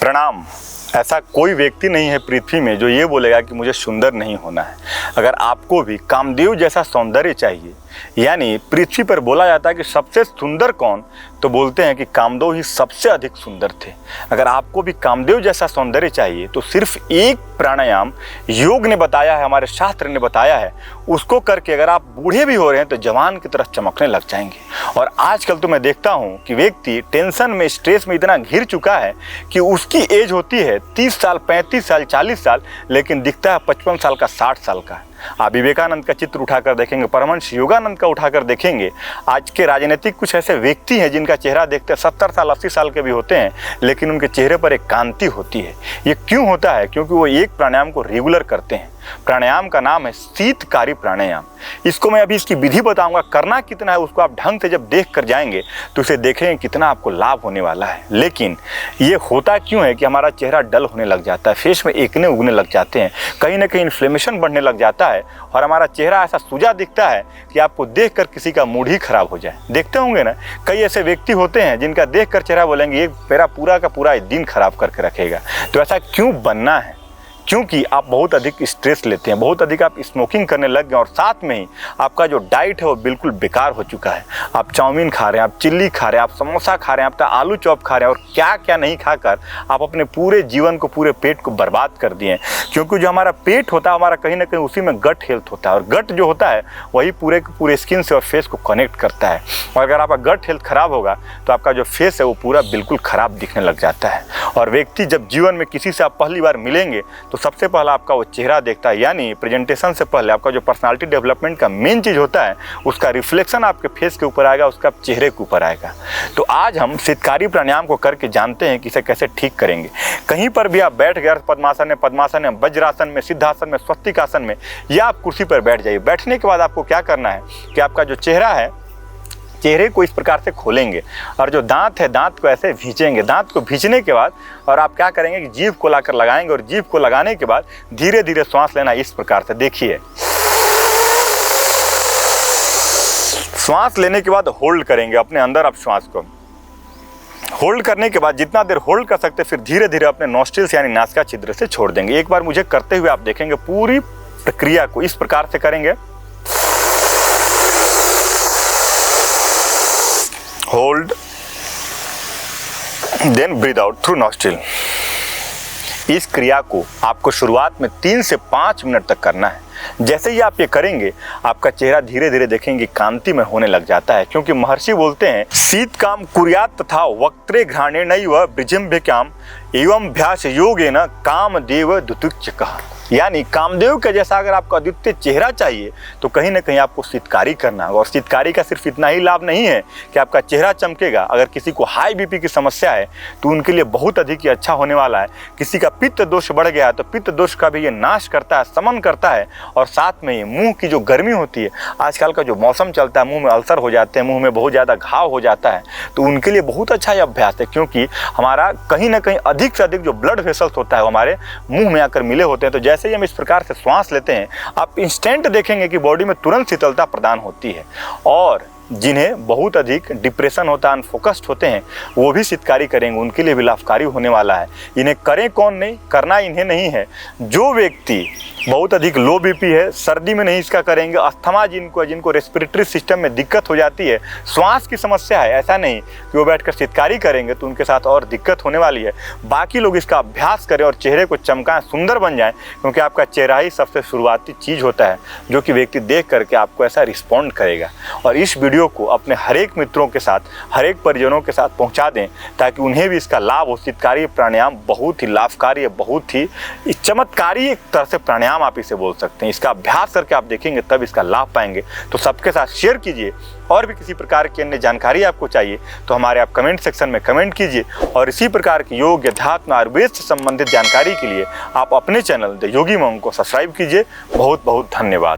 प्रणाम। ऐसा कोई व्यक्ति नहीं है पृथ्वी में जो ये बोलेगा कि मुझे सुंदर नहीं होना है। अगर आपको भी कामदेव जैसा सौंदर्य चाहिए, यानी पृथ्वी पर बोला जाता है कि सबसे सुंदर कौन, तो बोलते हैं कि कामदेव ही सबसे अधिक सुंदर थे। अगर आपको भी कामदेव जैसा सौंदर्य चाहिए तो सिर्फ एक प्राणायाम योग ने बताया है, हमारे शास्त्र ने बताया है, उसको करके अगर आप बूढ़े भी हो रहे हैं तो जवान की तरह चमकने लग जाएंगे। और आजकल तो मैं देखता हूँ कि व्यक्ति टेंशन में, स्ट्रेस में इतना घिर चुका है कि उसकी एज होती है 30 साल, 35 साल, 40 साल, लेकिन दिखता है 55 साल का, 60 साल का। आप विवेकानंद का चित्र उठाकर देखेंगे, परमहंस योगानंद का उठाकर देखेंगे, आज के राजनीतिक कुछ ऐसे व्यक्ति हैं जिनका चेहरा देखते 70 साल, 80 साल के भी होते हैं, लेकिन उनके चेहरे पर एक कांति होती है। ये क्यों होता है? क्योंकि वो एक प्राणायाम को रेगुलर करते हैं। प्राणायाम का नाम है शीतकारी प्राणायाम। इसको मैं अभी इसकी विधि बताऊंगा, करना कितना है उसको आप ढंग से जब देख कर जाएंगे तो इसे देखेंगे कितना आपको लाभ होने वाला है। लेकिन ये होता क्यों है कि हमारा चेहरा डल होने लग जाता है, फेस में एकने उगने लग जाते हैं, कहीं ना कहीं इन्फ्लेमेशन बढ़ने लग जाता है और हमारा चेहरा ऐसा सूजा दिखता है कि आपको देख कर किसी का मूड ही खराब हो जाए। देखते होंगे ना, कई ऐसे व्यक्ति होते हैं जिनका देख कर चेहरा बोलेंगे ये मेरा पूरा का पूरा दिन खराब करके रखेगा। तो ऐसा क्यों बनना है? क्योंकि आप बहुत अधिक स्ट्रेस लेते हैं, बहुत अधिक आप स्मोकिंग करने लग गए और साथ में ही आपका जो डाइट है वो बिल्कुल बेकार हो चुका है। आप चाउमीन खा रहे हैं, आप चिल्ली खा रहे हैं, आप समोसा खा रहे हैं, आप आलू चॉप खा रहे हैं और क्या क्या नहीं खाकर आप अपने पूरे जीवन को, पूरे पेट को बर्बाद कर दिए। क्योंकि जो हमारा पेट होता है हमारा, कहीं ना कहीं उसी में गट हेल्थ होता है और गट जो होता है वही पूरे के पूरे स्किन से और फेस को कनेक्ट करता है। और अगर आपका गट हेल्थ खराब होगा तो आपका जो फेस है वो पूरा बिल्कुल खराब दिखने लग जाता है। और व्यक्ति जब जीवन में किसी से आप पहली बार मिलेंगे तो सबसे पहला आपका वो चेहरा देखता है, यानी प्रेजेंटेशन से पहले आपका जो पर्सनालिटी डेवलपमेंट का मेन चीज़ होता है उसका रिफ्लेक्शन आपके फेस के ऊपर आएगा, उसका चेहरे के ऊपर आएगा। तो आज हम शीतकारी प्राणायाम को करके जानते हैं कि इसे कैसे ठीक करेंगे। कहीं पर भी आप बैठ गए, पद्मासन में, वज्रासन में, सिद्धासन में, स्वस्तिकासन में, या आप कुर्सी पर बैठ जाइए। बैठने के बाद आपको क्या करना है कि आपका जो चेहरा है, चेहरे को इस प्रकार से खोलेंगे और जो दांत है दांत को ऐसे भींचेंगे। दांत को भींचने के बाद और आप क्या करेंगे कि जीभ को लाकर लगाएंगे और जीभ को लगाने के बाद धीरे धीरे श्वास लेना इस प्रकार से। देखिए, श्वास लेने के बाद होल्ड करेंगे अपने अंदर। आप श्वास को होल्ड करने के बाद जितना देर होल्ड कर सकते फिर धीरे धीरे अपने नॉस्ट्रिल्स यानी नासिका छिद्र से छोड़ देंगे। एक बार मुझे करते हुए आप देखेंगे, पूरी प्रक्रिया को इस प्रकार से करेंगे। Hold, then breathe out through nostril. इस क्रिया को आपको शुरुआत में 3 से 5 मिनट तक करना है। जैसे ही आप ये करेंगे आपका चेहरा धीरे धीरे देखेंगे कांति में होने लग जाता है। क्योंकि महर्षि बोलते हैं शीत काम कुर्यात तथा वक्त्रे घ्राणेनैव बृजिम्भ्यकाम एवं भ्यास योगेन कामदेव द्युतिच्यकः। यानी कामदेव के जैसा अगर आपको अद्वितीय चेहरा चाहिए तो कहीं ना कहीं आपको शीतकारी करना होगा। और शीतकारी का सिर्फ इतना ही लाभ नहीं है कि आपका चेहरा चमकेगा। अगर किसी को हाई बीपी की समस्या है तो उनके लिए बहुत अधिक ही अच्छा होने वाला है। किसी का पित्त दोष बढ़ गया है तो पित्त दोष का भी ये नाश करता है, समन करता है। और साथ में ये मुंह की जो गर्मी होती है, आजकल का जो मौसम चलता है, मुंह में अल्सर हो जाते हैं, मुंह में बहुत ज़्यादा घाव हो जाता है, तो उनके लिए बहुत अच्छा ये अभ्यास है। क्योंकि हमारा कहीं ना कहीं अधिक से अधिक जो ब्लड वेसल्स होता है वो हमारे मुंह में आकर मिले होते हैं। तो जैसे ही हम इस प्रकार से श्वास लेते हैं आप इंस्टेंट देखेंगे कि बॉडी में तुरंत शीतलता प्रदान होती है। और जिन्हें बहुत अधिक डिप्रेशन होता है, अनफोकस्ड होते हैं, वो भी शीतकारी करेंगे, उनके लिए भी लाभकारी होने वाला है। इन्हें करें कौन नहीं, करना इन्हें नहीं है। जो व्यक्ति बहुत अधिक लो बीपी है, सर्दी में नहीं इसका करेंगे, अस्थमा जिनको रेस्पिरेटरी सिस्टम में दिक्कत हो जाती है, श्वास की समस्या है, ऐसा नहीं कि वो बैठकर शीतकारी करेंगे तो उनके साथ और दिक्कत होने वाली है। बाकी लोग इसका अभ्यास करें और चेहरे को चमकाएं, सुंदर बन जाएं। क्योंकि आपका चेहरा ही सबसे शुरुआती चीज़ होता है जो कि व्यक्ति देख करके आपको ऐसा रिस्पॉन्ड करेगा। और इस वीडियो को अपने हर एक मित्रों के साथ, हर एक परिजनों के साथ पहुंचा दें ताकि उन्हें भी इसका लाभ हो। शीतकारी प्राणायाम बहुत ही लाभकारी है, बहुत ही चमत्कारी एक तरह से प्राणायाम आप इसे बोल सकते हैं। इसका अभ्यास करके आप देखेंगे तब इसका लाभ पाएंगे। तो सबके साथ शेयर कीजिए। और भी किसी प्रकार की अन्य जानकारी आपको चाहिए तो हमारे आप कमेंट सेक्शन में कमेंट कीजिए। और इसी प्रकार की योग, अध्यात्म, आयुर्वेद से संबंधित जानकारी के लिए आप अपने चैनल द योगी मंक को सब्सक्राइब कीजिए। बहुत बहुत धन्यवाद।